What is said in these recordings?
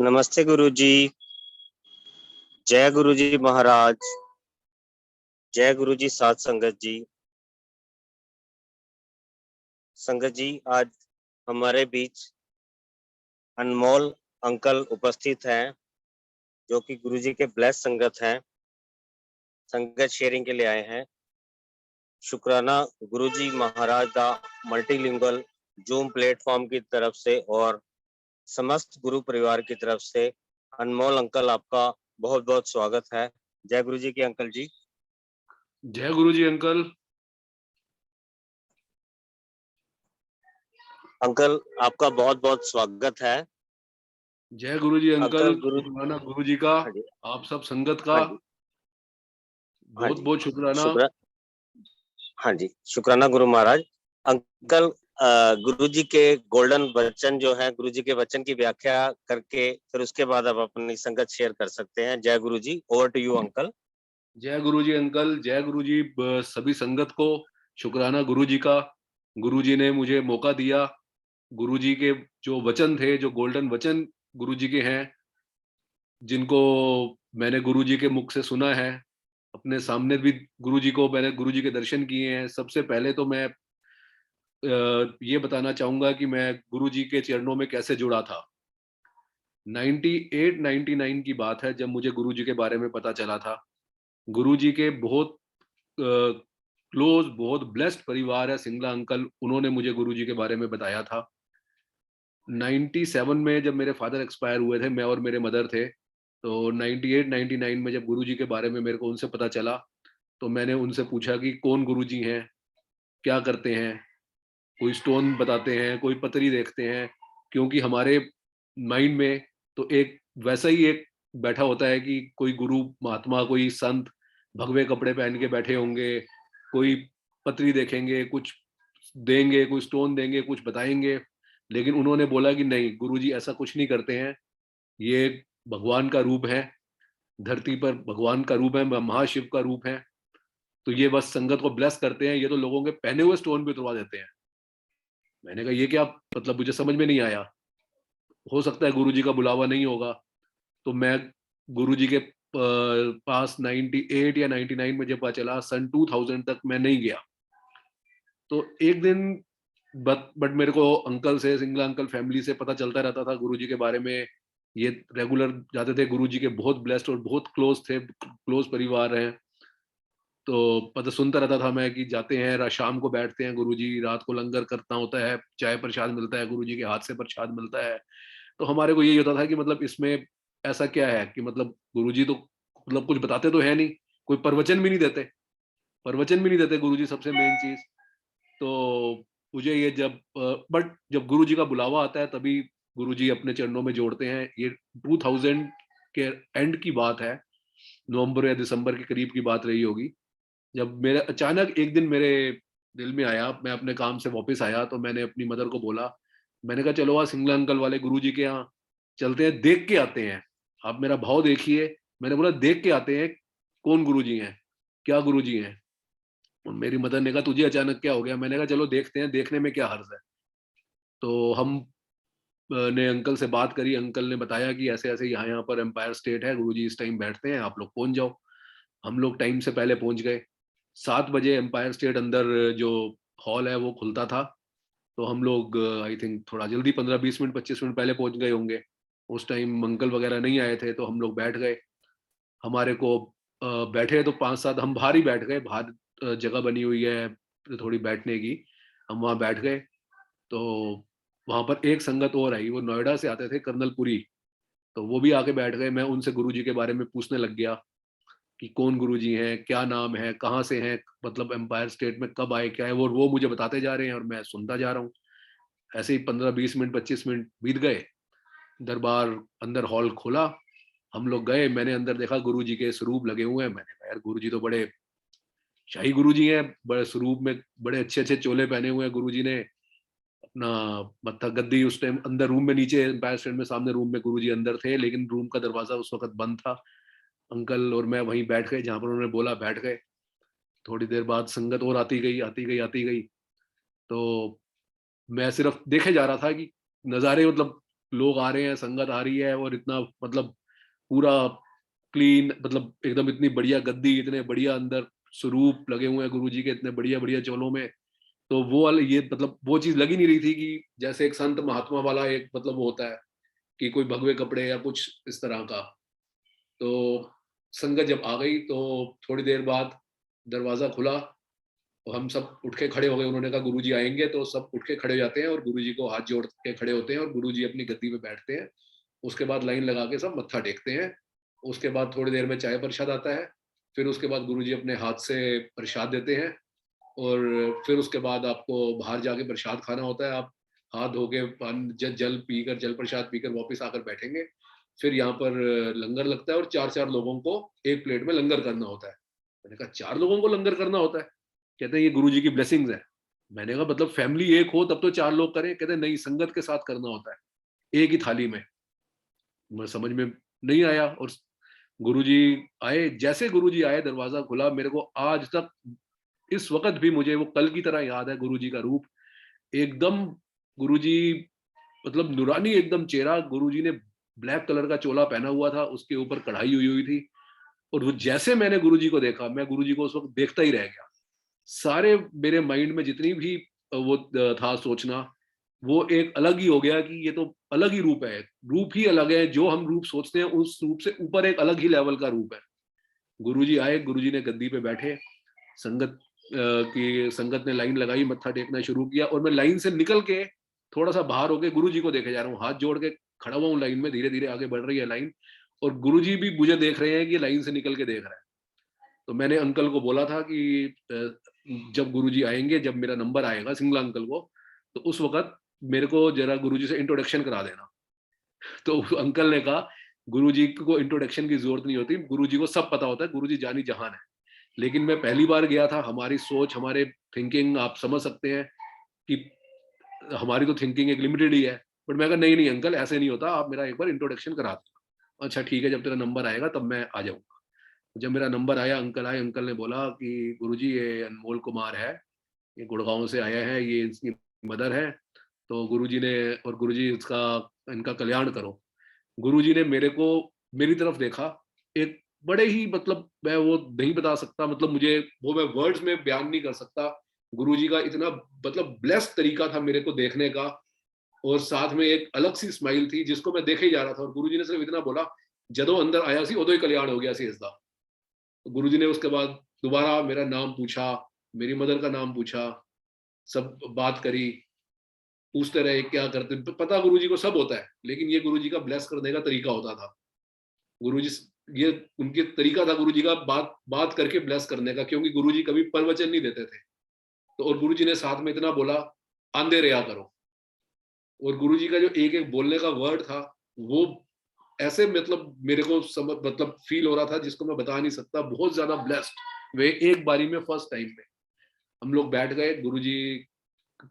नमस्ते गुरुजी। जय गुरुजी महाराज। जय गुरुजी साध संगत जी। संगत जी, आज हमारे बीच अनमोल अंकल उपस्थित हैं, जो कि गुरुजी के ब्लेस संगत हैं। संगत शेयरिंग के लिए आए हैं। शुक्राना गुरुजी महाराज दा मल्टीलिंगुअल जूम प्लेटफॉर्म की तरफ से और समस्त गुरु परिवार की तरफ से अनमोल अंकल, आपका बहुत बहुत स्वागत है। जय गुरुजी की अंकल जी। जय गुरुजी अंकल। अंकल, आपका बहुत बहुत स्वागत है। जय गुरुजी अंकल। गुरु शुक्राना गुरुजी का, हाँ जी, आप सब संगत का हाँ जी, हाँ बहुत जी। बहुत शुक्राना। हाँ जी, शुक्राना गुरु महाराज। अंकल, गुरु जी के गोल्डन वचन जो है, गुरु जी के वचन की व्याख्या करके फिर उसके बाद आप अपनी संगत शेयर कर सकते हैं। जय गुरु जी, ओवर टू यू अंकल। जय गुरुजी अंकल। जय गुरुजी सभी संगत को शुक्राना गुरुजी का। गुरुजी ने मुझे मौका दिया। गुरुजी के जो वचन थे, जो गोल्डन वचन गुरुजी के हैं, जिनको मैंने गुरुजी के मुख से सुना है, अपने सामने भी गुरुजी को मैंने गुरुजी के दर्शन किए हैं। सबसे पहले तो मैं ये बताना चाहूंगा कि मैं गुरुजी के चरणों में कैसे जुड़ा था। 98-99 की बात है, जब मुझे गुरुजी के बारे में पता चला था। गुरुजी के बहुत क्लोज, बहुत ब्लेस्ड परिवार है सिंगला अंकल, उन्होंने मुझे गुरुजी के बारे में बताया था। 97 में जब मेरे फादर एक्सपायर हुए थे, मैं और मेरे मदर थे, तो 98-99 में जब गुरुजी के बारे में मेरे को उनसे पता चला, तो मैंने उनसे पूछा कि कौन गुरुजी हैं, क्या करते हैं। कोई स्टोन बताते हैं, कोई पतरी देखते हैं, क्योंकि हमारे माइंड में तो एक वैसा ही एक बैठा होता है कि कोई गुरु महात्मा, कोई संत भगवे कपड़े पहन के बैठे होंगे, कोई पतरी देखेंगे, कुछ देंगे, कोई स्टोन देंगे, कुछ बताएंगे। लेकिन उन्होंने बोला कि नहीं, गुरुजी ऐसा कुछ नहीं करते हैं, ये भगवान का रूप है, धरती पर भगवान का रूप है, महाशिव का रूप है। तो ये बस संगत को ब्लेस करते हैं, ये तो लोगों के पहने हुए स्टोन भी उतरवा देते हैं। मैंने कहा ये क्या मतलब, मुझे समझ में नहीं आया। हो सकता है गुरुजी का बुलावा नहीं होगा। तो मैं गुरुजी के पास 98 या 99 में जब पता चला, सन 2000 तक मैं नहीं गया। तो एक दिन बट मेरे को अंकल से, सिंगला अंकल फैमिली से पता चलता रहता था गुरुजी के बारे में। ये रेगुलर जाते थे, गुरुजी के बहुत ब्लेस्ड और बहुत क्लोज थे, क्लोज परिवार हैं। तो पता सुनता रहता था मैं कि जाते हैं, शाम को बैठते हैं गुरुजी, रात को लंगर करना होता है, चाय प्रसाद मिलता है, गुरुजी के हाथ से प्रसाद मिलता है। तो हमारे को यही होता था कि मतलब इसमें ऐसा क्या है कि मतलब गुरुजी तो मतलब कुछ बताते तो है नहीं, कोई प्रवचन भी नहीं देते, प्रवचन भी नहीं देते गुरुजी, सबसे मेन चीज। तो मुझे ये जब बट जब गुरुजी का बुलावा आता है, तभी गुरुजी अपने चरणों में जोड़ते हैं। ये 2000 के एंड की बात है, नवंबर या दिसंबर के करीब की बात रही होगी, जब मेरे अचानक एक दिन मेरे दिल में आया। मैं अपने काम से वापस आया तो मैंने अपनी मदर को बोला, मैंने कहा चलो आज सिंगला अंकल वाले गुरुजी के यहाँ चलते हैं, देख के आते हैं। आप मेरा भाव देखिए, मैंने बोला देख के आते हैं, कौन गुरुजी हैं, क्या गुरुजी हैं। और मेरी मदर ने कहा तुझे अचानक क्या हो गया। मैंने कहा चलो देखते हैं, देखने में क्या हर्ज है। तो हम ने अंकल से बात करी, अंकल ने बताया कि ऐसे ऐसे यहाँ यहाँ पर एम्पायर स्टेट है, गुरुजी इस टाइम बैठते हैं, आप लोग पहुंच जाओ। हम लोग टाइम से पहले पहुंच गए। 7 बजे एम्पायर स्टेट अंदर जो हॉल है वो खुलता था। तो हम लोग आई थिंक थोड़ा जल्दी, 15-20 मिनट 25 मिनट पहले पहुंच गए होंगे। उस टाइम अंकल वगैरह नहीं आए थे, तो हम लोग बैठ गए। हमारे को बैठे तो 5-7 हम बाहर ही बैठ गए। बाहर जगह बनी हुई है थोड़ी बैठने की, हम वहाँ बैठ गए। तो वहाँ पर एक संगत और आई, वो नोएडा से आते थे, कर्नलपुरी। तो वो भी आके बैठ गए। मैं उनसे गुरुजी के बारे में पूछने लग गया कि कौन गुरुजी हैं, क्या नाम है, कहाँ से हैं, मतलब एम्पायर स्टेट में कब आए, क्या है। वो मुझे बताते जा रहे हैं और मैं सुनता जा रहा हूँ। ऐसे ही 15-20 मिनट 25 मिनट बीत गए। दरबार अंदर हॉल खोला, हम लोग गए। मैंने अंदर देखा गुरुजी के स्वरूप लगे हुए हैं। मैंने कहा यार गुरुजी तो बड़े शाही गुरुजी हैं, बड़े स्वरूप में, बड़े अच्छे अच्छे चोले पहने हुए हैं गुरुजी ने। अपना मत्था गद्दी उस टाइम अंदर रूम में, नीचे एम्पायर स्टेट में सामने रूम में गुरुजी अंदर थे, लेकिन रूम का दरवाजा उस वक्त बंद था। अंकल और मैं वहीं बैठ गए जहां पर उन्होंने बोला, बैठ गए। थोड़ी देर बाद संगत और आती गई, आती गई, आती गई। तो मैं सिर्फ देखे जा रहा था कि नज़ारे, मतलब लोग आ रहे हैं, संगत आ रही है, और इतना मतलब पूरा क्लीन, मतलब एकदम इतनी बढ़िया गद्दी, इतने बढ़िया अंदर स्वरूप लगे हुए हैं गुरु जी के, इतने बढ़िया बढ़िया चोलों में। तो वो वाला ये मतलब वो चीज लगी नहीं रही थी कि जैसे एक संत महात्मा वाला एक मतलब वो होता है कि कोई भगवे कपड़े या कुछ इस तरह का। तो संगत जब आ गई तो थोड़ी देर बाद दरवाजा खुला और हम सब उठ के खड़े हो गए। उन्होंने कहा गुरुजी आएंगे, तो सब उठ के खड़े हो जाते हैं और गुरुजी को हाथ जोड़ के खड़े होते हैं और गुरुजी अपनी गद्दी पे बैठते हैं। उसके बाद लाइन लगा के सब मत्था टेकते हैं। उसके बाद थोड़ी देर में चाय प्रसाद आता है। फिर उसके बाद गुरुजी अपने हाथ से प्रसाद देते हैं और फिर उसके बाद आपको बाहर जाके प्रसाद खाना होता है। आप हाथ धो के जल पीकर, जल प्रसाद पीकर वापस आकर बैठेंगे। फिर यहाँ पर लंगर लगता है और 4-4 लोगों को एक प्लेट में लंगर करना होता है। मैंने कहा 4 लोगों को लंगर करना होता है? कहते हैं ये गुरुजी की ब्लेसिंग्स है। मैंने कहा मतलब फैमिली एक हो तब तो 4 लोग करें? कहते हैं नहीं, संगत के साथ करना होता है एक ही थाली में। मैं समझ में नहीं आया। और गुरुजी आए, जैसे गुरुजी आए दरवाजा खुला, मेरे को आज तक इस वक्त भी मुझे वो कल की तरह याद है गुरुजी का रूप। एकदम गुरुजी मतलब नूरानी एकदम चेहरा। गुरुजी ने ब्लैक कलर का चोला पहना हुआ था, उसके ऊपर कढ़ाई हुई हुई थी। और वो जैसे मैंने गुरुजी को देखा, मैं गुरुजी को उस वक्त देखता ही रह गया। सारे मेरे माइंड में जितनी भी वो था सोचना, वो एक अलग ही हो गया कि ये तो अलग ही रूप है। रूप ही अलग है, जो हम रूप सोचते हैं उस रूप से ऊपर एक अलग ही लेवल का रूप है। गुरुजी आए, गुरुजी ने गद्दी पे बैठे, संगत की संगत ने लाइन लगाई, मत्था टेकना शुरू किया और मैं लाइन से निकल के थोड़ा सा बाहर होके गुरुजी को देखे जा रहा हूँ। हाथ जोड़ के खड़ा हुआ हूँ लाइन में, धीरे धीरे आगे बढ़ रही है लाइन और गुरुजी भी मुझे देख रहे हैं कि लाइन से निकल के देख रहा है। तो मैंने अंकल को बोला था कि जब गुरुजी आएंगे, जब मेरा नंबर आएगा सिंगला अंकल को, तो उस वक्त मेरे को जरा गुरुजी से इंट्रोडक्शन करा देना। तो अंकल ने कहा गुरुजी को इंट्रोडक्शन की जरूरत नहीं होती, गुरुजी को सब पता होता है, गुरुजी जानी जहान है। लेकिन मैं पहली बार गया था, हमारी सोच, हमारे थिंकिंग आप समझ सकते हैं कि हमारी तो थिंकिंग एक लिमिटेड ही है। बट मैं कहा नहीं नहीं अंकल, ऐसे नहीं होता, आप मेरा एक बार इंट्रोडक्शन करा दो। अच्छा ठीक है, जब तेरा नंबर आएगा तब मैं आ जाऊंगा। जब मेरा नंबर आया, अंकल आए, अंकल ने बोला कि गुरुजी ये अनमोल कुमार है, ये गुड़गांव से आया है, ये इसकी मदर है। तो गुरुजी ने, और गुरुजी इसका इनका कल्याण करो। गुरुजी ने मेरे को, मेरी तरफ देखा, एक बड़े ही मतलब मैं वो नहीं बता सकता, मतलब मुझे वो मैं वर्ड्स में बयान नहीं कर सकता। गुरुजी का इतना मतलब ब्लेस्ड तरीका था मेरे को देखने का। और साथ में एक अलग सी स्माइल थी जिसको मैं देखे ही जा रहा था। और गुरुजी ने सिर्फ इतना बोला, जदों अंदर आया सी उदो ही कल्याण हो गया सी इसका। तो गुरुजी ने उसके बाद दोबारा मेरा नाम पूछा, मेरी मदर का नाम पूछा, सब बात करी, पूछते रहे क्या करते। पता गुरुजी को सब होता है, लेकिन ये गुरुजी का ब्लेस करने का तरीका होता था। गुरुजी, ये उनके तरीका था गुरुजी का बात बात करके ब्लेस करने का, क्योंकि गुरुजी कभी प्रवचन नहीं देते थे। तो और गुरुजी ने साथ में इतना बोला, आंधे रहा करो। और गुरुजी का जो एक एक बोलने का वर्ड था, वो ऐसे मतलब मेरे को समझ मतलब फील हो रहा था जिसको मैं बता नहीं सकता। बहुत ज्यादा ब्लेस्ड वे एक बारी में, फर्स्ट टाइम में। हम लोग बैठ गए, गुरुजी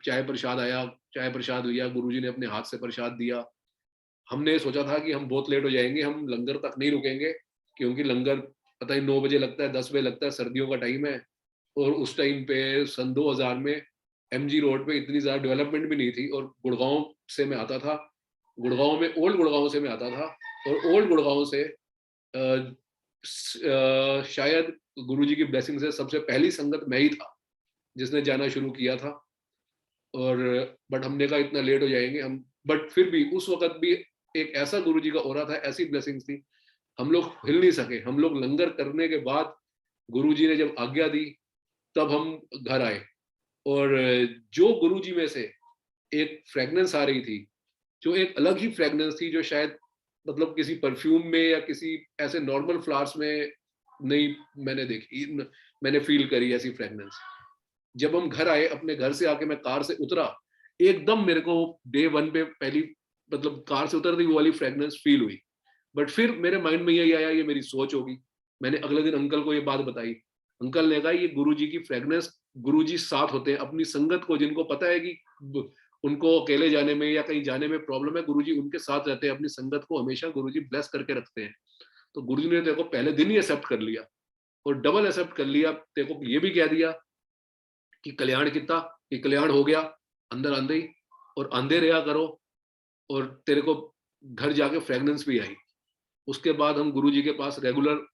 चाय प्रसाद आया, चाय प्रसाद लिया, गुरुजी ने अपने हाथ से प्रसाद दिया। हमने सोचा था कि हम बहुत लेट हो जाएंगे, हम लंगर तक नहीं रुकेंगे, क्योंकि लंगर पता ही 9 बजे लगता है, 10 बजे लगता है, सर्दियों का टाइम है। और उस टाइम पे सन 2000 में एमजी रोड पे इतनी ज्यादा डेवलपमेंट भी नहीं थी। और गुड़गांव से मैं आता था, गुड़गांव में ओल्ड गुड़गांव से मैं आता था। और ओल्ड गुड़गांव से शायद गुरुजी की ब्लेसिंग से सबसे पहली संगत मैं ही था जिसने जाना शुरू किया था। और बट हमने कहा इतना लेट हो जाएंगे हम, बट फिर भी उस वक्त भी एक ऐसा गुरुजी का हो रहा था, ऐसी ब्लेसिंग्स थी, हम लोग हिल नहीं सके। हम लोग लंगर करने के बाद गुरुजी ने जब आज्ञा दी तब हम घर आए। और जो गुरुजी में से एक फ्रेगनेंस आ रही थी, जो एक अलग ही फ्रेगनेंस थी, जो शायद मतलब किसी परफ्यूम में या किसी ऐसे नॉर्मल फ्लावर्स में नहीं मैंने देखी, मैंने फील करी ऐसी फ्रेगनेंस। जब हम घर आए, अपने घर से आके मैं कार से उतरा, एकदम मेरे को डे 1 पे पहली मतलब कार से उतरती वो वाली फ्रेगनेंस फील हुई। बट फिर मेरे माइंड में यही आया ये मेरी सोच होगी। मैंने अगले दिन अंकल को ये बात बताई। अंकल ने कहा ये गुरुजी की फ्रेगनेंस, गुरुजी साथ होते हैं अपनी संगत को, जिनको पता है कि उनको अकेले जाने में या कहीं जाने में प्रॉब्लम है, गुरुजी उनके साथ रहते हैं, अपनी संगत को हमेशा गुरुजी ब्लेस करके रखते हैं। तो गुरुजी ने तेरे को पहले दिन ही एक्सेप्ट कर लिया और डबल एक्सेप्ट कर लिया। तेरे को ये भी कह दिया कि कल्याण कितना, कि कल्याण हो गया अंदर आंदे ही, और आंधे रहा करो। और तेरे को घर जाके फ्रेगनेंस भी आई। उसके बाद हम गुरुजी के पास रेगुलर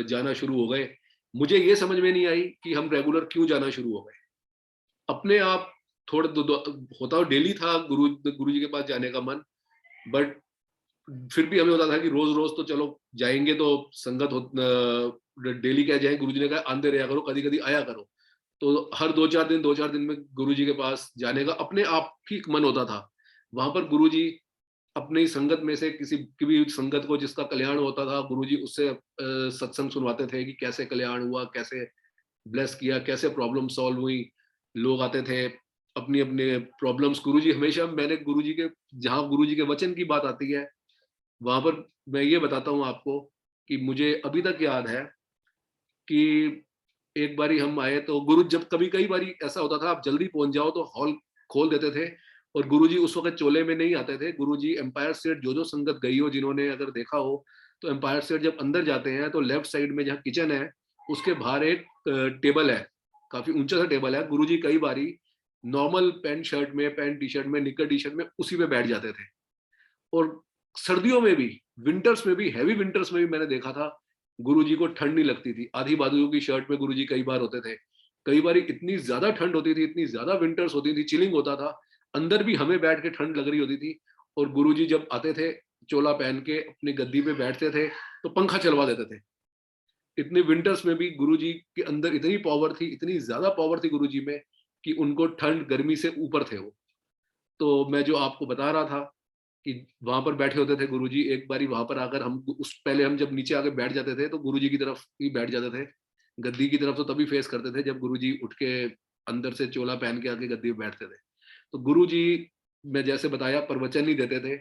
जाना शुरू हो गए। मुझे ये समझ में नहीं आई कि हम रेगुलर क्यों जाना शुरू हो गए। अपने आप थोड़ा होता डेली था गुरुजी के पास जाने का मन, बट फिर भी हमें होता था कि रोज रोज तो चलो जाएंगे तो संगत डेली क्या जाए, गुरुजी ने कहा आंदे रहा करो, कभी कभी आया करो। तो हर 2-4 दिन में गुरुजी के पास जाने का अपने आप ही मन होता था। वहां पर गुरुजी अपनी संगत में से किसी की भी संगत को जिसका कल्याण होता था, गुरुजी उससे सत्संग सुनवाते थे कि कैसे कल्याण हुआ, कैसे ब्लेस किया, कैसे प्रॉब्लम सॉल्व हुई। लोग आते थे अपनी अपने प्रॉब्लम्स, गुरुजी हमेशा, मैंने गुरुजी के, जहां गुरुजी के वचन की बात आती है वहां पर मैं ये बताता हूँ आपको कि मुझे अभी तक याद है कि एक बारी हम आए तो गुरु, जब कभी कई बारी ऐसा होता था आप जल्दी पहुंच जाओ तो हॉल खोल देते थे, और गुरुजी उस वक्त चोले में नहीं आते थे। गुरुजी एम्पायर स्टेट, जो संगत गई हो, जिन्होंने अगर देखा हो, तो एम्पायर स्टेट जब अंदर जाते हैं तो लेफ्ट साइड में जहाँ किचन है उसके बाहर एक टेबल है, काफी ऊंचा सा टेबल है। गुरुजी कई बारी नॉर्मल पैंट शर्ट में, पैंट टी शर्ट में, निकर टी शर्ट में उसी पे बैठ जाते थे। और सर्दियों में भी, विंटर्स में भी, हैवी विंटर्स में भी मैंने देखा था गुरुजी को ठंड नहीं लगती थी। आधी बाजुओं की शर्ट में गुरुजी कई बार होते थे। कई बार इतनी ज्यादा ठंड होती थी, इतनी ज्यादा विंटर्स होती थी, चिलिंग होता था, अंदर भी हमें बैठ के ठंड लग रही होती थी। और गुरुजी जब आते थे चोला पहन के अपनी गद्दी पे बैठते थे तो पंखा चलवा देते थे। इतने विंटर्स में भी गुरुजी के अंदर इतनी पावर थी, इतनी ज्यादा पावर थी गुरुजी में कि उनको ठंड गर्मी से ऊपर थे वो। तो मैं जो आपको बता रहा था कि वहां पर बैठे होते थे गुरुजी, एक बारी वहां पर आकर हम उस, पहले हम जब नीचे आके बैठ जाते थे तो गुरुजी की तरफ ही बैठ जाते थे। गद्दी की तरफ तो तभी फेस करते थे जब गुरुजी उठ के अंदर से चोला पहन के आके गद्दी पे बैठते थे। तो गुरुजी, मैं जैसे बताया, प्रवचन नहीं देते थे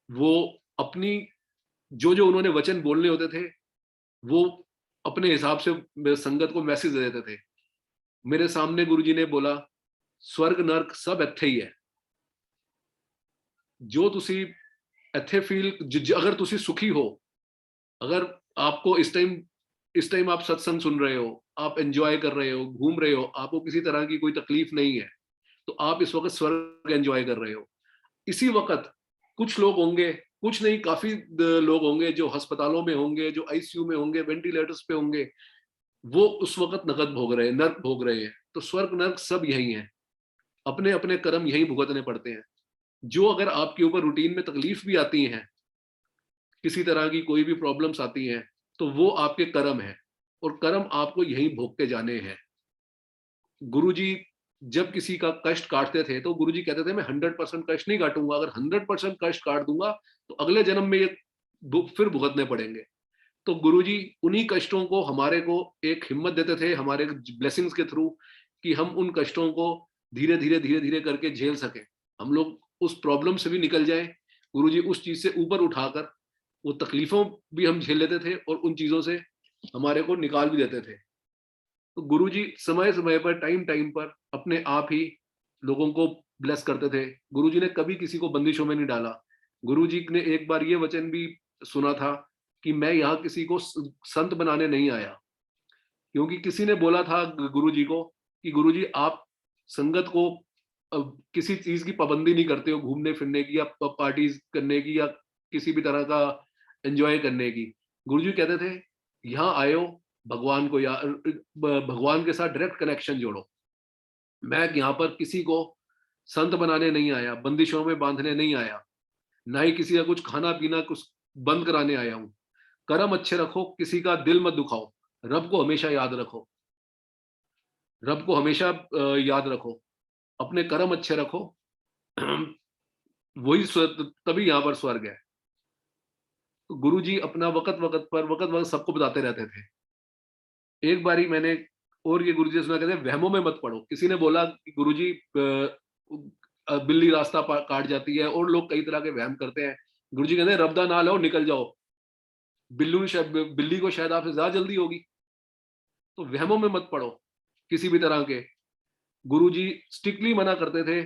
वो। अपनी जो जो उन्होंने वचन बोलने होते थे वो अपने हिसाब से संगत को मैसेज दे देते थे। मेरे सामने गुरुजी ने बोला, स्वर्ग नर्क सब ਇੱਥੇ ही है। जो ਤੁਸੀਂ ਇੱਥੇ फील, अगर तुसी सुखी हो, अगर आपको इस टाइम आप सत्संग सुन रहे हो, आप एंजॉय कर रहे हो, घूम रहे हो, आपको किसी तरह की कोई तकलीफ नहीं है, तो आप इस वक्त स्वर्ग एंजॉय कर रहे हो। इसी वक्त कुछ लोग होंगे, कुछ नहीं, काफी लोग होंगे जो अस्पतालों में होंगे, जो आईसीयू में होंगे, वेंटिलेटर्स पे होंगे, वो उस वक्त नरक भोग रहे हैं, नर्क भोग रहे हैं। तो स्वर्ग नर्क सब यही है, अपने अपने कर्म यही भुगतने पड़ते हैं। जो अगर आपके ऊपर रूटीन में तकलीफ भी आती हैं, किसी तरह की कोई भी प्रॉब्लम्स आती हैं, तो वो आपके कर्म है, और कर्म आपको यहीं भोग के जाने हैं। गुरुजी जब किसी का कष्ट काटते थे तो गुरुजी कहते थे मैं 100% कष्ट नहीं काटूंगा, अगर 100% कष्ट काट दूंगा तो अगले जन्म में ये फिर भुगतने पड़ेंगे। तो गुरुजी उन्हीं कष्टों को हमारे को एक हिम्मत देते थे हमारे ब्लेसिंग्स के थ्रू, कि हम उन कष्टों को धीरे धीरे करके झेल सकें, हम लोग उस प्रॉब्लम से भी निकल जाएं। गुरुजी उस चीज से ऊपर उठाकर वो तकलीफों भी हम झेल लेते थे और उन चीजों से हमारे को निकाल भी देते थे। तो गुरुजी समय समय पर, टाइम टाइम पर अपने आप ही लोगों को ब्लेस करते थे। गुरुजी ने कभी किसी को बंदिशों में नहीं डाला। गुरुजी ने एक बार ये वचन भी सुना था कि मैं यहाँ किसी को संत बनाने नहीं आया, क्योंकि किसी ने बोला था गुरुजी को कि गुरुजी आप संगत को किसी चीज की पाबंदी नहीं करते हो, घूमने फिरने की या पार्टीज करने की या किसी भी तरह का एंजॉय करने की। गुरुजी कहते थे यहाँ आयो, भगवान को या भगवान के साथ डायरेक्ट कनेक्शन जोड़ो। मैं यहाँ पर किसी को संत बनाने नहीं आया, बंदिशों में बांधने नहीं आया, ना ही किसी का कुछ खाना पीना कुछ बंद कराने आया हूँ। कर्म अच्छे रखो, किसी का दिल मत दुखाओ, रब को हमेशा याद रखो, रब को हमेशा याद रखो, अपने कर्म अच्छे रखो। वही तभी यहाँ पर स्वर्ग है। तो गुरु जी अपना वक्त वक्त सबको बताते रहते थे। एक बारी मैंने और ये गुरु जी सुना, कहते वहमों में मत पड़ो। किसी ने बोला कि गुरु जी बिल्ली रास्ता काट जाती है, और लोग कई तरह के वहम करते हैं। गुरु जी कहते रब्दा ना लो, निकल जाओ, बिल्ली को शायद आपसे ज्यादा जल्दी होगी। तो वहमों में मत पड़ो किसी भी तरह के। गुरुजी स्ट्रिक्टली मना करते थे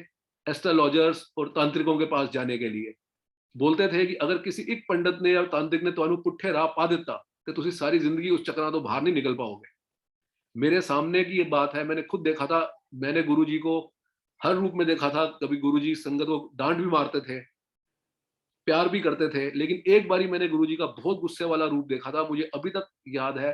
एस्ट्रोलॉजर्स और तांत्रिकों के पास जाने के लिए। बोलते थे कि अगर किसी एक पंडित ने या तांत्रिक ने ਤੁਹਾਨੂੰ ਪੁੱਠੇ ਰਾਹ ਪਾ ਦਿੱਤਾ तो ਤੁਸੀਂ सारी जिंदगी उस चक्रा तो बाहर नहीं निकल पाओगे। मेरे सामने की ये बात है, मैंने खुद देखा था। मैंने गुरुजी को हर रूप में देखा था। कभी गुरुजी संगत को डांट भी मारते थे, प्यार भी करते थे। लेकिन एक बारी मैंने गुरुजी का बहुत गुस्से वाला रूप देखा था, मुझे अभी तक याद है।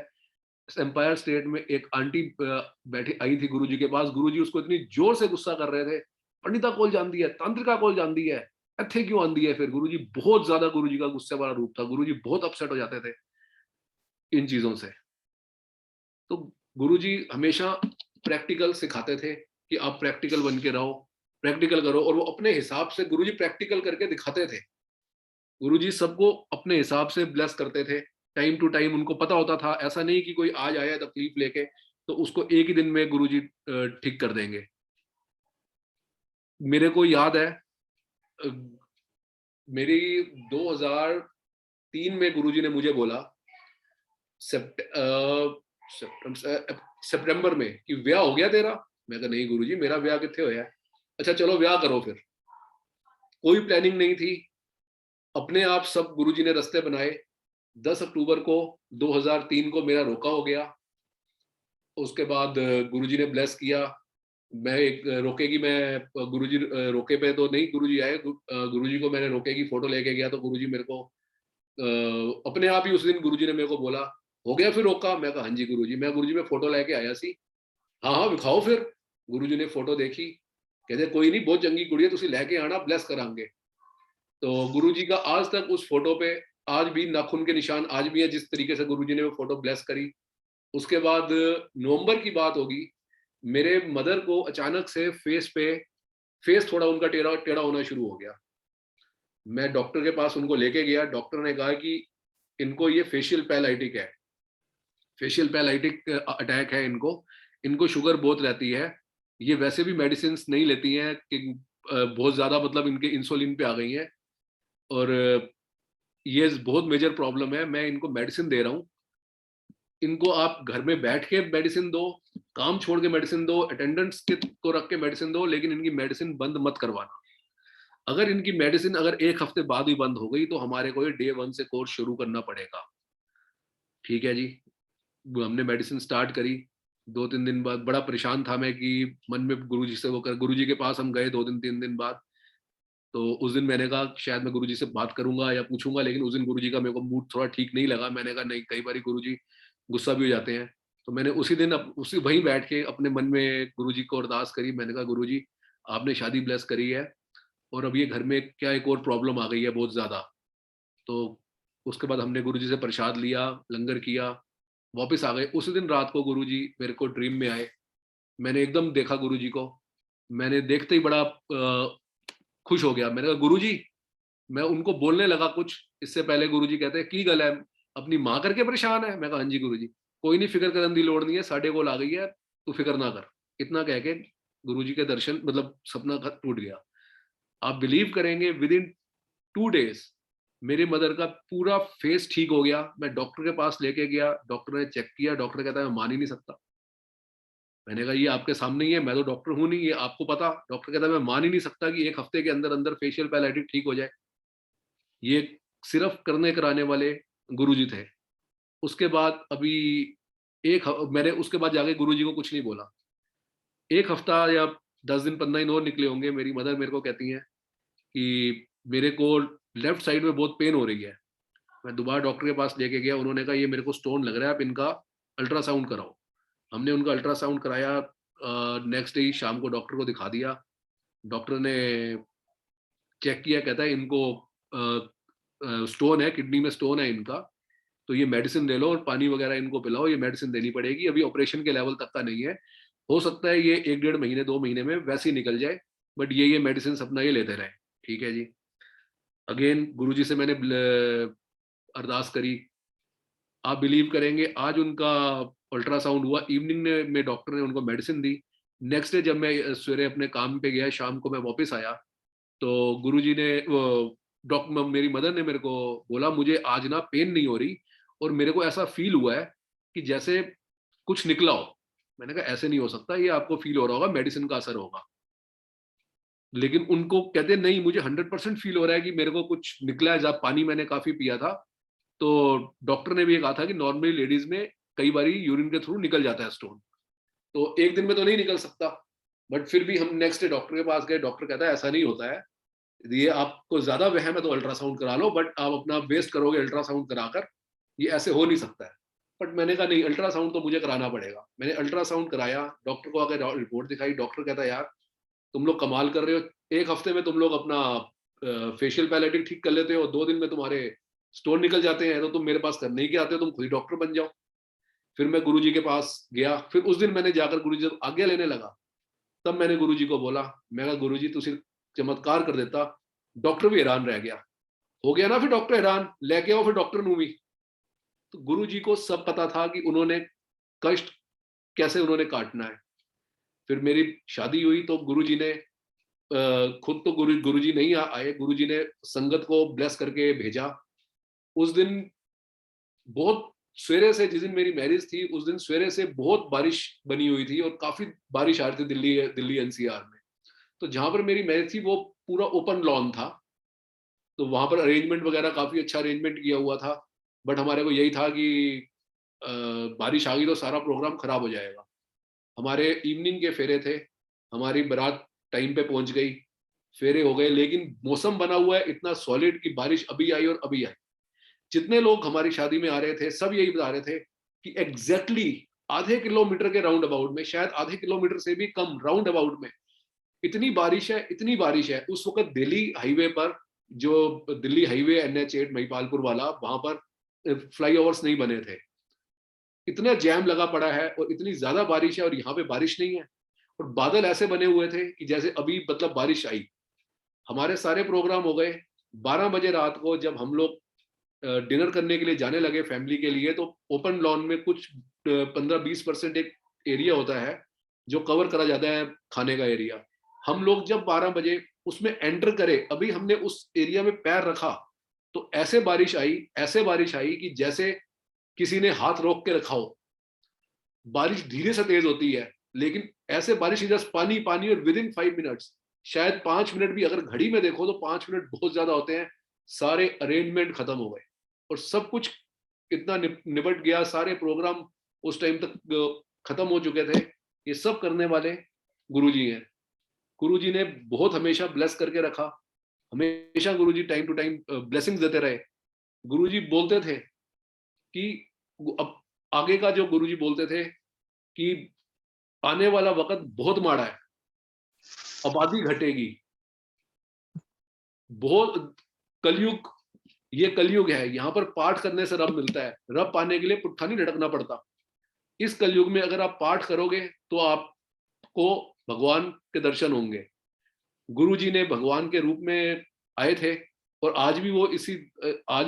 एम्पायर स्टेट में एक आंटी बैठी आई थी गुरुजी के पास, गुरुजी उसको इतनी जोर से गुस्सा कर रहे थे, पंडिता कौन जानती है, तांत्रिका कौन जानती है, ਇੱਥੇ क्यों आंदी है। फिर गुरुजी बहुत ज्यादा, गुरुजी का गुस्से वाला रूप था, गुरुजी बहुत अपसेट हो जाते थे इन चीजों से। तो गुरुजी हमेशा प्रैक्टिकल सिखाते थे कि आप प्रैक्टिकल बन के रहो, प्रैक्टिकल करो, और वो अपने हिसाब से गुरुजी प्रैक्टिकल करके दिखाते थे। गुरुजी सबको अपने हिसाब से ब्लेस करते थे, टाइम टू टाइम उनको पता होता था। ऐसा नहीं कि कोई आज आया है तकलीफ लेके तो उसको एक ही दिन में गुरुजी ठीक कर देंगे। मेरे को याद है, अ, मेरी 2003 में गुरुजी ने मुझे बोला सितंबर में कि ब्याह हो गया तेरा। मैं कहा नहीं गुरुजी, मेरा ब्याह कितने होया है। अच्छा चलो ब्याह करो फिर। कोई प्लानिंग नहीं थी, अपने आप सब गुरुजी ने रास्ते बनाए। 10 अक्टूबर को 2003 को मेरा रोका हो गया। उसके बाद गुरुजी ने ब्लेस किया। मैं एक रोके की, मैं गुरुजी रोके पे तो नहीं गुरुजी आए, गुरुजी को मैंने रोके की फोटो लेके गया तो गुरुजी मेरे को अपने आप ही उस दिन गुरुजी ने मेरे को बोला हो गया फिर रोका। मैं कहा हाँ जी गुरुजी। मैं गुरुजी में फोटो लेके आया सी। हाँ हाँ दिखाओ फिर। गुरुजी ने फोटो देखी, कहते कोई नहीं बहुत चंगी कुड़ी है, तुसी लेके आना ब्लेस करांगे। तो गुरुजी का आज तक उस फोटो पे आज भी नाखून के निशान आज भी है, जिस तरीके से गुरुजी ने वो फोटो ब्लेस करी। उसके बाद नवंबर की बात होगी, मेरे मदर को अचानक से फेस थोड़ा उनका टेढ़ा टेढ़ा होना शुरू हो गया। मैं डॉक्टर के पास उनको लेके गया। डॉक्टर ने कहा कि इनको ये फेशियल पैरालिटिक है, फेशियल पैरालिटिक अटैक है इनको, इनको शुगर बहुत रहती है, ये वैसे भी मेडिसिन नहीं लेती हैं कि बहुत ज्यादा मतलब इनके इंसुलिन पे आ गई हैं, और ये बहुत मेजर प्रॉब्लम है। मैं इनको मेडिसिन दे रहा हूँ, इनको आप घर में बैठ के मेडिसिन दो, काम छोड़ के मेडिसिन दो, अटेंडेंट्स के को रख के मेडिसिन दो, लेकिन इनकी मेडिसिन बंद मत करवाना। अगर इनकी मेडिसिन अगर एक हफ्ते बाद भी बंद हो गई तो हमारे को ये डे 1 से कोर्स शुरू करना पड़ेगा। ठीक है जी। हमने मेडिसिन स्टार्ट करी। 2-3 दिन बाद बड़ा परेशान था मैं कि मन में गुरुजी से वो कर, गुरुजी के पास हम गए 2 दिन 3 दिन बाद। तो उस दिन मैंने कहा शायद मैं गुरुजी से बात करूंगा या पूछूंगा, लेकिन उस दिन गुरुजी का मेरे को मूड थोड़ा ठीक नहीं लगा। मैंने कहा नहीं, कई बार गुरुजी गुस्सा भी हो जाते हैं। तो मैंने उसी दिन उसी वहीं बैठ के अपने मन में गुरुजी को अरदास करी। मैंने कहा गुरुजी आपने शादी ब्लेस करी है और अब ये घर में क्या एक और प्रॉब्लम आ गई है बहुत ज्यादा। तो उसके बाद हमने गुरुजी से प्रसाद लिया, लंगर किया, वापस आ गए। उसी दिन रात को गुरुजी मेरे को ड्रीम में आए। मैंने एकदम देखा गुरुजी को। मैंने देखते ही बड़ा खुश हो गया। मैंने कहा गुरुजी, मैं उनको बोलने लगा कुछ, इससे पहले गुरुजी कहते हैं की गल है, अपनी मां करके परेशान है। मैं कहा हाँ जी गुरुजी, कोई नहीं, फिक्र करने की लोड़ नहीं है, साढ़े कोल आ गई है, तू फिक्र ना कर। इतना कह के गुरुजी के दर्शन मतलब सपना टूट गया। आप बिलीव करेंगे विद इन 2 डेज मेरे मदर का पूरा फेस ठीक हो गया। मैं डॉक्टर के पास लेके गया, डॉक्टर ने चेक किया, डॉक्टर कहता है मैं मान ही नहीं सकता। मैंने कहा ये आपके सामने ही है, मैं तो डॉक्टर हूं नहीं, ये आपको पता। डॉक्टर कहता है मैं मान ही नहीं सकता कि एक हफ्ते के अंदर अंदर फेशियल पैरालिटिक ठीक हो जाए। ये सिर्फ करने कराने वाले गुरुजी थे। उसके बाद अभी मैंने उसके बाद जाके गुरुजी को कुछ नहीं बोला। एक हफ्ता या 10 दिन 15 दिन और निकले होंगे, मेरी मदर मेरे को कहती हैं कि मेरे को लेफ्ट साइड में बहुत पेन हो रही है। मैं दोबारा डॉक्टर के पास लेके गया, उन्होंने कहा ये मेरे को स्टोन लग रहा है, आप इनका अल्ट्रासाउंड कराओ। हमने उनका अल्ट्रासाउंड कराया। नेक्स्ट डे शाम को डॉक्टर को दिखा दिया। डॉक्टर ने चेक किया, कहता है इनको स्टोन है, किडनी में स्टोन है इनका, तो ये मेडिसिन ले लो और पानी वगैरह इनको पिलाओ, ये मेडिसिन देनी पड़ेगी, अभी ऑपरेशन के लेवल तक का नहीं है, हो सकता है ये 1-1.5 महीने 2 महीने में वैसे ही निकल जाए, बट ये मेडिसिन अपना ये लेते रहे। ठीक है जी। अगेन गुरुजी से मैंने अरदास करी। आप बिलीव करेंगे आज उनका अल्ट्रासाउंड हुआ, इवनिंग में डॉक्टर ने उनको मेडिसिन दी। नेक्स्ट डे जब मैं सवेरे अपने काम पे गया, शाम को मैं वापस आया, तो गुरुजी ने डॉक्टर मेरी मदर ने मेरे को बोला मुझे आज ना पेन नहीं हो रही और मेरे को ऐसा फील हुआ है कि जैसे कुछ निकला हो। मैंने कहा ऐसे नहीं हो सकता, ये आपको फील हो रहा होगा, मेडिसिन का असर होगा। लेकिन उनको कहते नहीं, मुझे 100% फील हो रहा है कि मेरे को कुछ निकला है, जब पानी मैंने काफी पिया था। तो डॉक्टर ने भी ये कहा था कि नॉर्मली लेडीज में कई बार यूरिन के थ्रू निकल जाता है स्टोन, तो एक दिन में तो नहीं निकल सकता। बट फिर भी हम नेक्स्ट डे डॉक्टर के पास गए, डॉक्टर कहता है ऐसा नहीं होता है, ये आपको ज्यादा वहम है तो अल्ट्रासाउंड करा लो, बट आप अपना वेस्ट करोगे अल्ट्रासाउंड कराकर, ये ऐसे हो नहीं सकता है। बट मैंने कहा नहीं, अल्ट्रासाउंड तो मुझे कराना पड़ेगा। मैंने अल्ट्रासाउंड कराया, डॉक्टर को आकर रिपोर्ट दिखाई, डॉक्टर कहता यार तुम लोग कमाल कर रहे हो, एक हफ्ते में तुम लोग अपना फेशियल पैलेटिंग ठीक कर लेते हो, 2 दिन में तुम्हारे स्टोन निकल जाते हैं, तो तुम मेरे पास करने ही क्या आते हो, तुम खुद ही डॉक्टर बन जाओ। फिर मैं गुरुजी के पास गया। फिर उस दिन मैंने जाकर, गुरुजी जब आज्ञा लेने लगा, तब मैंने गुरुजी को बोला, मैं कहा गुरुजी तू सिर्फ चमत्कार कर देता। डॉक्टर भी हैरान रह गया। हो गया ना फिर डॉक्टर हैरान, लेके आओ फिर डॉक्टर नू भी। तो गुरुजी को सब पता था कि उन्होंने कष्ट कैसे उन्होंने काटना है। फिर मेरी शादी हुई तो गुरुजी ने खुद तो गुरुजी नहीं आए, गुरुजी ने संगत को ब्लेस करके भेजा। उस दिन बहुत सवेरे से, जिस दिन मेरी मैरिज थी उस दिन सवेरे से बहुत बारिश बनी हुई थी और काफी बारिश आ रही थी दिल्ली एनसीआर में। तो जहां पर मेरी मैरिज थी वो पूरा ओपन लॉन था, तो वहां पर अरेंजमेंट वगैरह काफी अच्छा अरेंजमेंट किया हुआ था। बट हमारे को यही था कि बारिश आ गई तो सारा प्रोग्राम खराब हो जाएगा। हमारे इवनिंग के फेरे थे, हमारी बारात टाइम पे पहुंच गई, फेरे हो गए, लेकिन मौसम बना हुआ है इतना सॉलिड कि बारिश अभी आई और अभी आई। जितने लोग हमारी शादी में आ रहे थे सब यही बता रहे थे कि एग्जैक्टली आधे किलोमीटर के राउंड अबाउट में, शायद आधे किलोमीटर से भी कम राउंड अबाउट में इतनी बारिश है, इतनी बारिश है। उस वक्त दिल्ली हाईवे पर, जो दिल्ली हाईवे NH8 महिपालपुर वाला, वहां पर फ्लाईओवर्स नहीं बने थे, इतना जैम लगा पड़ा है और इतनी ज्यादा बारिश है और यहाँ पे बारिश नहीं है। और बादल ऐसे बने हुए थे कि जैसे अभी मतलब बारिश आई। हमारे सारे प्रोग्राम हो गए। 12 बजे रात को जब हम लोग डिनर करने के लिए जाने लगे फैमिली के लिए, तो ओपन लॉन में कुछ 15-20% एक एरिया होता है जो कवर करा जाता है खाने का एरिया। हम लोग जब 12 बजे उसमें एंटर करे, अभी हमने उस एरिया में पैर रखा तो ऐसे बारिश आई, ऐसे बारिश आई कि जैसे किसी ने हाथ रोक के रखा हो। बारिश धीरे से तेज होती है, लेकिन ऐसे बारिश जस्ट पानी पानी, और विद इन 5 मिनट्स, शायद 5 मिनट भी अगर घड़ी में देखो तो 5 मिनट बहुत ज्यादा होते हैं, सारे अरेंजमेंट खत्म हो गए और सब कुछ इतना निपट गया। सारे प्रोग्राम उस टाइम तक खत्म हो चुके थे। ये सब करने वाले गुरुजी हैं। गुरुजी ने बहुत हमेशा ब्लेस करके रखा, हमेशा गुरुजी टाइम टू टाइम ब्लेसिंग्स देते रहे। गुरुजी बोलते थे कि अब आगे का जो गुरुजी बोलते थे कि आने वाला वक्त बहुत माड़ा है, आबादी घटेगी, बहुत कलयुग, ये कलयुग है, यहाँ पर पाठ करने से रब मिलता है, रब पाने के लिए पुट्ठा नहीं लटकना पड़ता। इस कलयुग में अगर आप पाठ करोगे तो आपको भगवान के दर्शन होंगे। गुरु जी ने भगवान के रूप में आए थे और आज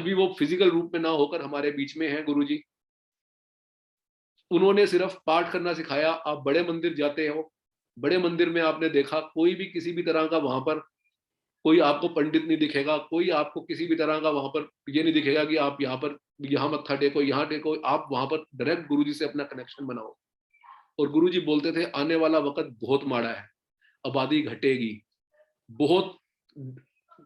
भी वो फिजिकल रूप में ना होकर हमारे बीच में है गुरु जी। उन्होंने सिर्फ पाठ करना सिखाया। आप बड़े मंदिर जाते हो, बड़े मंदिर में आपने देखा कोई भी किसी भी तरह का वहां पर कोई आपको पंडित नहीं दिखेगा, कोई आपको किसी भी तरह का वहां पर ये नहीं दिखेगा कि आप यहाँ मत्था टेको, यहाँ टेको। आप वहां पर डायरेक्ट गुरुजी से अपना कनेक्शन बनाओ। और गुरुजी बोलते थे आने वाला वक्त बहुत माड़ा है, आबादी घटेगी, बहुत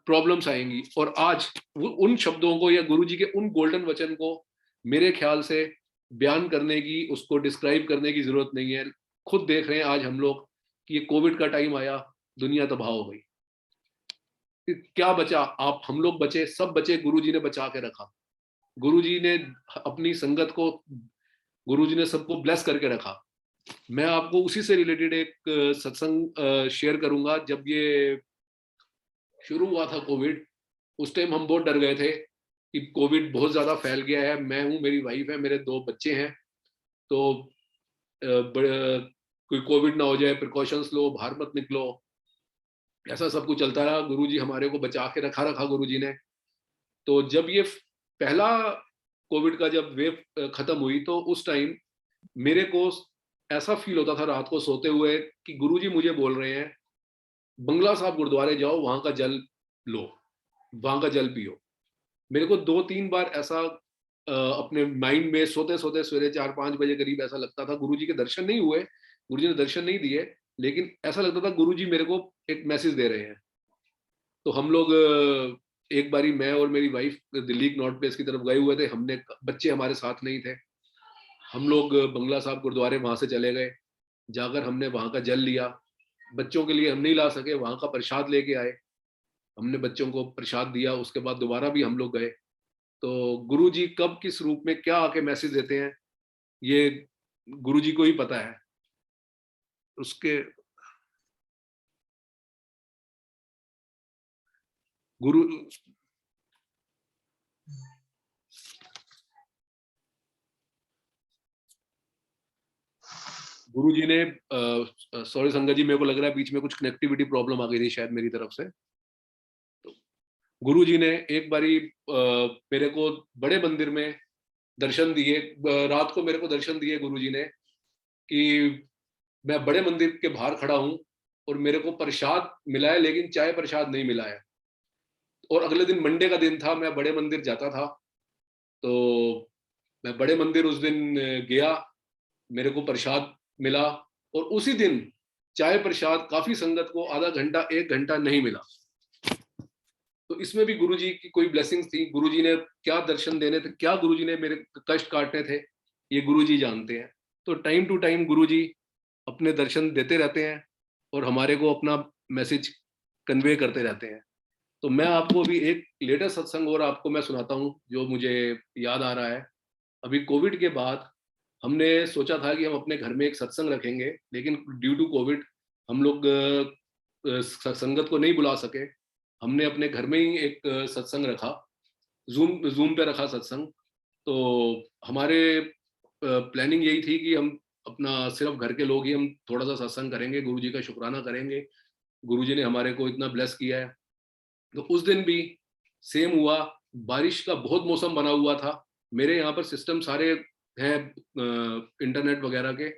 प्रॉब्लम्स आएंगी। और आज उन शब्दों को या गुरुजी के उन गोल्डन वचन को मेरे ख्याल से बयान करने की, उसको डिस्क्राइब करने की जरूरत नहीं है। खुद देख रहे हैं आज हम लोग कि ये कोविड का टाइम आया, दुनिया तबाह हो गई, क्या बचा? आप हम लोग बचे, सब बचे, गुरुजी ने बचा के रखा। गुरुजी ने अपनी संगत को, गुरुजी ने सबको ब्लेस करके रखा। मैं आपको उसी से रिलेटेड एक सत्संग शेयर करूंगा। जब ये शुरू हुआ था कोविड, उस टाइम हम बहुत डर गए थे कि कोविड बहुत ज्यादा फैल गया है। मैं हूँ, मेरी वाइफ है, मेरे 2 बच्चे हैं, तो कोई कोविड ना हो जाए, प्रिकॉशंस लो, बाहर मत निकलो, ऐसा सब कुछ चलता रहा। गुरुजी हमारे को बचा के रखा गुरुजी ने। तो जब ये पहला कोविड का जब वेव खत्म हुई, तो उस टाइम मेरे को ऐसा फील होता था रात को सोते हुए कि गुरुजी मुझे बोल रहे हैं बंगला साहब गुरुद्वारे जाओ, वहां का जल लो, वहां का जल पियो। मेरे को 2-3 बार ऐसा अपने माइंड में सोते सोते सवेरे 4-5 बजे करीब ऐसा लगता था। गुरुजी के दर्शन नहीं हुए, गुरुजी ने दर्शन नहीं दिए, लेकिन ऐसा लगता था गुरुजी मेरे को एक मैसेज दे रहे हैं। तो हम लोग एक बारी मैं और मेरी वाइफ दिल्ली नॉर्थ प्लेस की तरफ गए हुए थे। हमने, बच्चे हमारे साथ नहीं थे, हम लोग बंगला साहब गुरुद्वारे वहां से चले गए। जाकर हमने वहां का जल लिया। बच्चों के लिए हम नहीं ला सके, वहां का प्रसाद लेके आए। हमने बच्चों को प्रसाद दिया, उसके बाद दोबारा भी हम लोग गए। तो गुरुजी कब किस रूप में क्या आके मैसेज देते हैं, ये गुरुजी को ही पता है। उसके गुरु गुरुजी ने सॉरी संगत जी, मेरे को लग रहा है बीच में कुछ कनेक्टिविटी प्रॉब्लम आ गई थी शायद मेरी तरफ से। तो गुरुजी ने एक बारी मेरे को बड़े मंदिर में दर्शन दिए, रात को मेरे को दर्शन दिए गुरुजी ने कि मैं बड़े मंदिर के बाहर खड़ा हूँ और मेरे को प्रसाद मिला है लेकिन चाय प्रसाद नहीं मिला है। और अगले दिन मंडे का दिन था, मैं बड़े मंदिर जाता था, तो मैं बड़े मंदिर उस दिन गया, मेरे को प्रसाद मिला। और उसी दिन चाय प्रसाद काफी संगत को आधा घंटा 1 घंटा नहीं मिला। तो इसमें भी गुरुजी की कोई ब्लेसिंग्स थी। गुरुजी ने क्या दर्शन देने थे, क्या गुरुजी ने मेरे कष्ट काटने थे, ये गुरुजी जानते हैं। तो टाइम टू टाइम गुरुजी अपने दर्शन देते रहते हैं और हमारे को अपना मैसेज कन्वे करते रहते हैं। तो मैं आपको अभी एक लेटेस्ट सत्संग और आपको मैं सुनाता हूँ जो मुझे याद आ रहा है। अभी कोविड के बाद हमने सोचा था कि हम अपने घर में एक सत्संग रखेंगे, लेकिन ड्यू टू कोविड हम लोग संगत को नहीं बुला सके। हमने अपने घर में ही एक सत्संग रखा, जूम जूम पे रखा सत्संग। तो हमारे प्लानिंग यही थी कि हम अपना सिर्फ घर के लोग ही हम थोड़ा सा सत्संग करेंगे, गुरुजी का शुक्राना करेंगे, गुरुजी ने हमारे को इतना ब्लेस किया है। तो उस दिन भी सेम हुआ, बारिश का बहुत मौसम बना हुआ था। मेरे यहाँ पर सिस्टम सारे हैं इंटरनेट वगैरह के,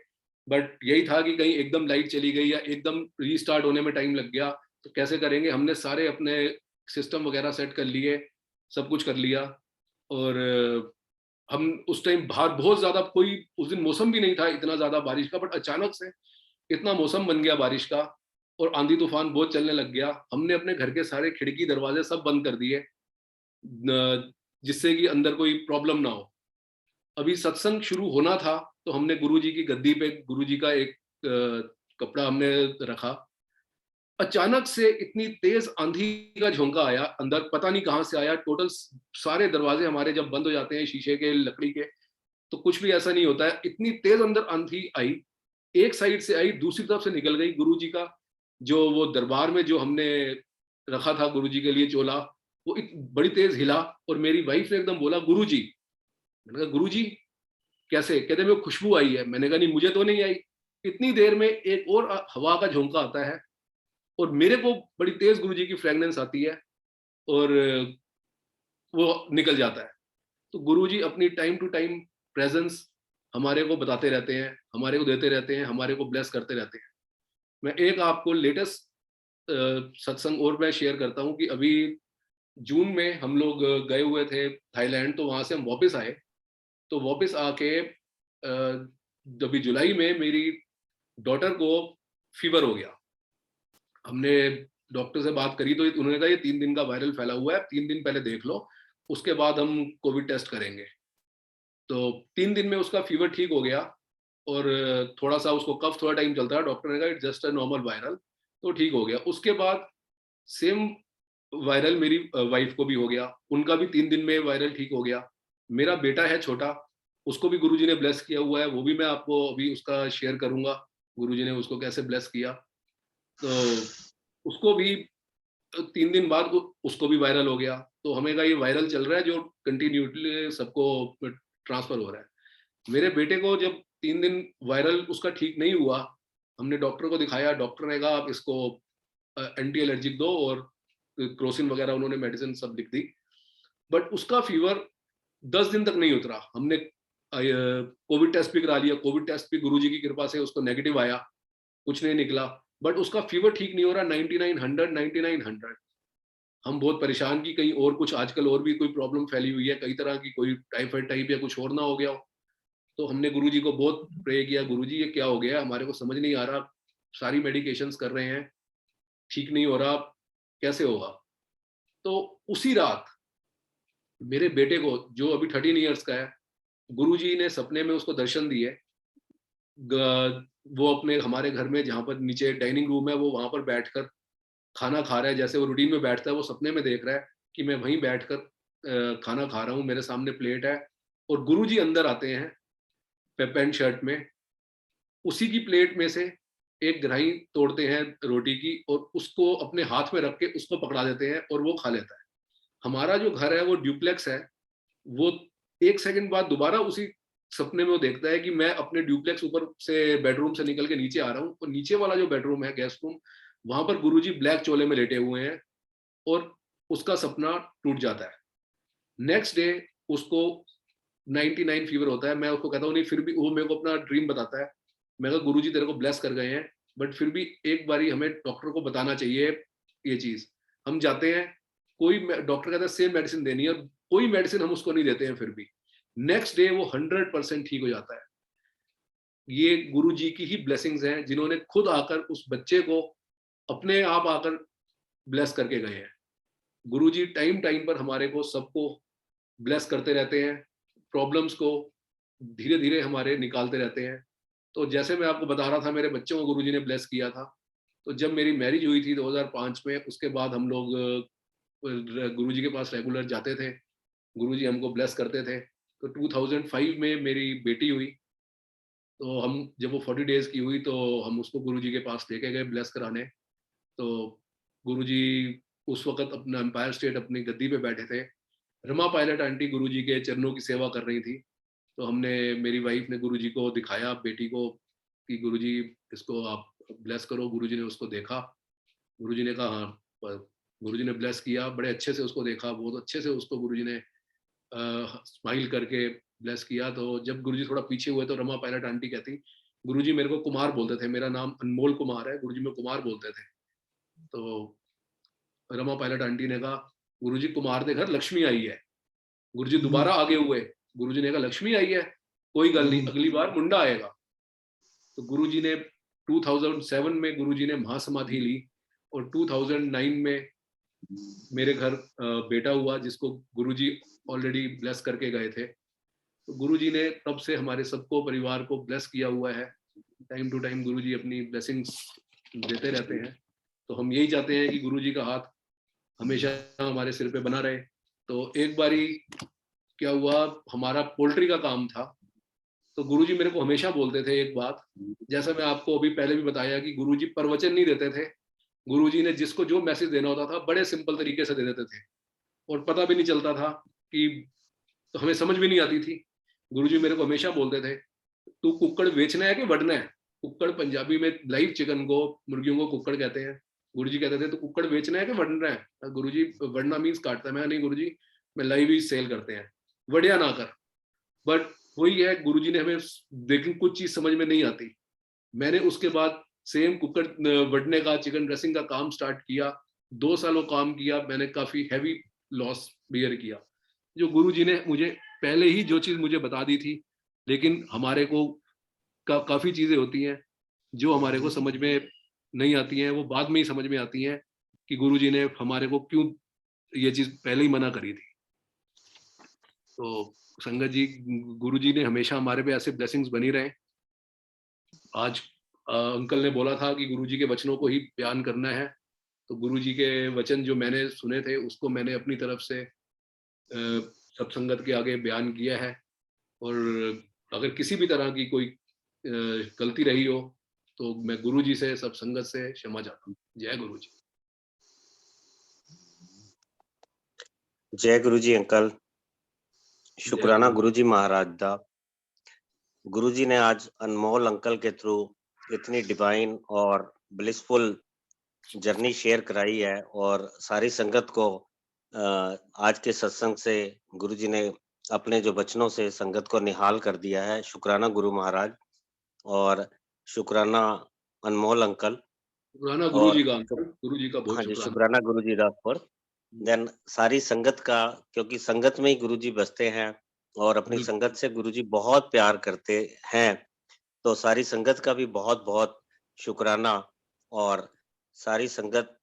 बट यही था कि कहीं एकदम लाइट चली गई या एकदम रीस्टार्ट होने में टाइम लग गया तो कैसे करेंगे। हमने सारे अपने सिस्टम वगैरह सेट कर लिए, सब कुछ कर लिया। और हम उस टाइम बाहर बहुत ज्यादा, कोई उस दिन मौसम भी नहीं था इतना ज्यादा बारिश का, बट अचानक से इतना मौसम बन गया बारिश का और आंधी तूफान बहुत चलने लग गया। हमने अपने घर के सारे खिड़की दरवाजे सब बंद कर दिए जिससे कि अंदर कोई प्रॉब्लम ना हो। अभी सत्संग शुरू होना था तो हमने गुरुजी की गद्दी पे गुरुजी का एक कपड़ा हमने रखा। अचानक से इतनी तेज आंधी का झोंका आया, अंदर पता नहीं कहां से आया। टोटल सारे दरवाजे हमारे जब बंद हो जाते हैं शीशे के, लकड़ी के, तो कुछ भी ऐसा नहीं होता है। इतनी तेज अंदर आंधी आई, एक साइड से आई, दूसरी तरफ से निकल गई। गुरुजी का जो वो दरबार में जो हमने रखा था गुरुजी के लिए चोला, वो बड़ी तेज हिला और मेरी वाइफ ने एकदम बोला गुरुजी। मैंने कहा गुरुजी कैसे? कहते मेरे को खुशबू आई है। मैंने कहा नहीं, मुझे तो नहीं आई। इतनी देर में एक और हवा का झोंका आता है और मेरे को बड़ी तेज गुरुजी की फ्रेगनेंस आती है और वो निकल जाता है। तो गुरुजी अपनी टाइम टू टाइम प्रेजेंस हमारे को बताते रहते हैं, हमारे को देते रहते हैं, हमारे को ब्लेस करते रहते हैं। मैं एक आपको लेटेस्ट सत्संग और मैं शेयर करता हूँ कि अभी जून में हम लोग गए हुए थे थाईलैंड, तो वहां से हम वापस आए। तो वापस आके अभी जुलाई में मेरी डॉटर को फीवर हो गया। हमने डॉक्टर से बात करी तो उन्होंने कहा ये 3 दिन का वायरल फैला हुआ है, 3 दिन पहले देख लो, उसके बाद हम कोविड टेस्ट करेंगे। तो 3 दिन में उसका फीवर ठीक हो गया और थोड़ा सा उसको कफ थोड़ा टाइम चलता है, डॉक्टर ने कहा it's just a normal viral, तो ठीक हो गया। उसके बाद सेम वायरल मेरी वाइफ को भी हो गया, उनका भी 3 दिन में वायरल ठीक हो गया। मेरा बेटा है छोटा, उसको भी गुरुजी ने ब्लेस किया हुआ है, वो भी मैं आपको अभी उसका शेयर करूंगा गुरुजी ने उसको कैसे ब्लेस किया। तो उसको भी 3 दिन बाद उसको भी वायरल हो गया। तो हमें कहा ये वायरल चल रहा है जो कंटिन्यूटली सबको ट्रांसफर हो रहा है। मेरे बेटे को जब 3 दिन वायरल उसका ठीक नहीं हुआ, हमने डॉक्टर को दिखाया, डॉक्टर ने कहा आप इसको एंटी एलर्जिक दो और क्रोसिन वगैरह उन्होंने मेडिसिन सब लिख दी। बट उसका फीवर 10 दिन तक नहीं उतरा। हमने कोविड टेस्ट भी करा लिया, कोविड टेस्ट भी गुरुजी की कृपा से उसको नेगेटिव आया, कुछ नहीं निकला। बट उसका फीवर ठीक नहीं हो रहा, 9900 हम बहुत परेशान की कहीं और कुछ आजकल और भी कोई प्रॉब्लम फैली हुई है कई तरह की, कोई टाइफाइड टाइप या कुछ और ना हो गया हो। तो हमने गुरुजी को बहुत प्रे किया, गुरुजी ये क्या हो गया, हमारे को समझ नहीं आ रहा, सारी मेडिकेशंस कर रहे हैं, ठीक नहीं हो रहा, कैसे होगा। तो उसी रात मेरे बेटे को जो अभी 13 ईयर्स का है, गुरुजी ने सपने में उसको दर्शन दिए। वो अपने हमारे घर में जहाँ पर नीचे डाइनिंग रूम है वो वहां पर बैठकर खाना खा रहा है, जैसे वो रूटीन में बैठता है, वो सपने में देख रहा है कि मैं वहीं बैठकर खाना खा रहा हूँ, मेरे सामने प्लेट है और गुरुजी अंदर आते हैं पैंट शर्ट में, उसी की प्लेट में से एक ग्राही तोड़ते हैं रोटी की और उसको अपने हाथ में रख के उसको पकड़ा देते हैं और वो खा लेता है। हमारा जो घर है वो ड्यूप्लेक्स है, वो 1 सेकंड बाद दोबारा उसी सपने में वो देखता है कि मैं अपने ड्यूप्लेक्स ऊपर से बेडरूम से निकल के नीचे आ रहा हूँ और नीचे वाला जो बेडरूम है, गेस्ट रूम, वहां पर गुरुजी ब्लैक चोले में लेटे हुए हैं और उसका सपना टूट जाता है। नेक्स्ट डे उसको 99 फीवर होता है। मैं उसको कहता हूँ नहीं, फिर भी वो मेरे को अपना ड्रीम बताता है। मैं कहा गुरुजी तेरे को ब्लेस कर गए हैं, बट फिर भी एक बारी हमें डॉक्टर को बताना चाहिए ये चीज। हम जाते हैं, कोई डॉक्टर कहता है सेम मेडिसिन देनी है, और कोई मेडिसिन हम उसको नहीं देते हैं, फिर भी नेक्स्ट डे वो 100% ठीक हो जाता है। ये गुरु जी की ही ब्लेसिंग्स हैं, जिन्होंने खुद आकर उस बच्चे को अपने आप आकर ब्लेस करके गए हैं। गुरु जी टाइम टाइम पर हमारे को सबको ब्लेस करते रहते हैं, प्रॉब्लम्स को धीरे धीरे हमारे निकालते रहते हैं। तो जैसे मैं आपको बता रहा था, मेरे बच्चों को गुरु जी ने ब्लेस किया था। तो जब मेरी मैरिज हुई थी 2005 में, उसके बाद हम लोग गुरु जी के पास रेगुलर जाते थे, गुरु जी हमको ब्लेस करते थे। तो 2005 में मेरी बेटी हुई, तो हम जब वो 40 डेज की हुई तो हम उसको गुरुजी के पास लेके गए ब्लेस कराने। तो गुरुजी उस वक्त अपना एम्पायर स्टेट अपनी गद्दी पे बैठे थे। रमा पायलट आंटी गुरुजी के चरणों की सेवा कर रही थी। तो हमने, मेरी वाइफ ने गुरुजी को दिखाया बेटी को कि गुरुजी इसको आप ब्लेस करो। गुरुजी ने उसको देखा, गुरुजी ने कहा हाँ। गुरुजी ने ब्लेस किया, बड़े अच्छे से उसको देखा, बहुत अच्छे से उसको गुरुजी ने स्माइल करके ब्लेस किया। तो जब गुरुजी थोड़ा पीछे हुए तो रमा पायलट आंटी कहती, गुरुजी मेरे को कुमार बोलते थे, मेरा नाम अनमोल कुमार है, गुरुजी में कुमार बोलते थे। तो रमा पायलट आंटी ने कहा गुरुजी कुमार दे घर लक्ष्मी आई है। गुरुजी दोबारा आगे हुए, गुरुजी ने कहा लक्ष्मी आई है, कोई गल नहीं, अगली बार मुंडा आएगा। तो गुरुजी ने 2007 में गुरुजी ने महासमाधि ली और 2009 में मेरे घर बेटा हुआ, जिसको गुरुजी ऑलरेडी ब्लेस करके गए थे। तो गुरुजी ने तब से हमारे सबको, परिवार को ब्लेस किया हुआ है। टाइम टू टाइम गुरुजी अपनी ब्लेसिंग्स देते रहते हैं। तो हम यही चाहते हैं कि गुरुजी का हाथ हमेशा हमारे सिर पे बना रहे। तो एक बारी क्या हुआ, हमारा पोल्ट्री का काम था। तो गुरुजी मेरे को हमेशा बोलते थे एक बात, जैसा मैं आपको अभी पहले भी बताया कि गुरुजी प्रवचन नहीं देते थे। गुरुजी ने जिसको जो मैसेज देना होता था बड़े सिंपल तरीके से दे देते थे और पता भी नहीं चलता था कि, तो हमें समझ भी नहीं आती थी। गुरुजी मेरे को हमेशा बोलते थे तू कुक्कड़ बेचना है कि वढ़ना है। कुक्कड़ पंजाबी में लाइव चिकन को, मुर्गियों को कुक्कड़ कहते हैं। गुरुजी कहते थे तो कुक्कड़ बेचना है कि वढ़ना है। गुरुजी वढ़ना मीन्स काटता है। मैं नहीं गुरुजी, मैं लाइव ही सेल करते हैं, वढ़िया ना कर। बट वही है, गुरुजी ने हमें, लेकिन कुछ चीज समझ में नहीं आती। मैंने उसके बाद सेम कुक्कड़ वढ़ने का, चिकन ड्रेसिंग का काम स्टार्ट किया। 2 सालों काम किया, मैंने काफी हैवी लॉस बियर किया। जो गुरुजी ने मुझे पहले ही जो चीज मुझे बता दी थी, लेकिन हमारे को काफी चीजें होती हैं जो हमारे को समझ में नहीं आती हैं, वो बाद में ही समझ में आती हैं कि गुरुजी ने हमारे को क्यों ये चीज पहले ही मना करी थी। तो संगत जी, गुरुजी ने हमेशा हमारे पे ऐसे ब्लेसिंग्स बनी रहे। आज अंकल ने बोला था कि गुरुजी के वचनों को ही बयान करना है, तो गुरुजी के वचन जो मैंने सुने थे उसको मैंने अपनी तरफ से सब संगत के आगे बयान किया है। और अगर किसी भी तरह की कोई गलती रही हो तो मैं गुरुजी से, सब संगत से क्षमा चाहता हूँ। जय गुरुजी। जय गुरुजी अंकल, शुक्राना गुरुजी महाराज दा। गुरुजी ने आज अनमोल अंकल के थ्रू इतनी डिवाइन और ब्लिसफुल जर्नी शेयर कराई है और सारी संगत को आज के सत्संग से गुरुजी ने अपने जो वचनों से संगत को निहाल कर दिया है। शुक्राना गुरु महाराज और शुक्राना अनमोल अंकल, शुक्राना गुरुजी का, गुरुजी का बहुत हाँ जी, शुक्राना। शुक्राना गुरुजी फॉर देन सारी संगत का, क्योंकि संगत में ही गुरुजी बसते हैं और अपनी संगत से गुरुजी बहुत प्यार करते हैं। तो सारी संगत का भी बहुत बहुत शुक्राना। और सारी संगत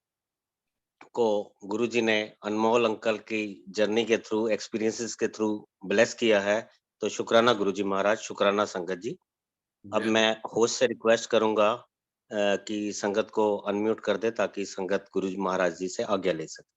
को गुरुजी ने अनमोल अंकल की जर्नी के थ्रू, एक्सपीरियंसेस के थ्रू ब्लेस किया है। तो शुक्राना गुरुजी महाराज, शुक्राना संगत जी। अब मैं होस्ट से रिक्वेस्ट करूंगा कि संगत को अनम्यूट कर दे ताकि संगत गुरु जी महाराज जी से आज्ञा ले सके।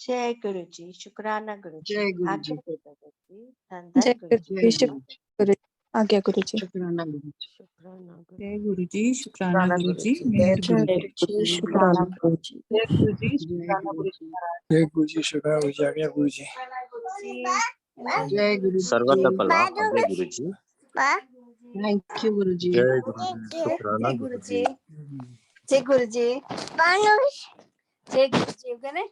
जय गुरु जी, शुक्राना गुरु जी। जय गुरु आज्ञा जी। दे गुरु जी, धन जय धन गुरु जी। जय गुरु जी। गुरु आज्ञा गुरु जी। शुक्राना गुरु जी। शुक्राना गुरु जय गुरु जी, शुक्राना शुक्राना गुरु गुरु जी, जी। मेहर जय गुरु गुरु जी। जी, शुक्राना गुरु जी। जय गुरु जी, जय शुक्राना गुरु गुरु जी। जी महाराज। जय गुरु जी, शुक्र गुरु जी, आज्ञा गुरु जी। जय गुरु सर्वदा जी। भला आज्ञा गुरु जी। थैंक यू गुरु जी। जय गुरु जी, शुक्राना जय गुरु गुरु जी। जी। जय गुरु जी। जय गुरु जी, गने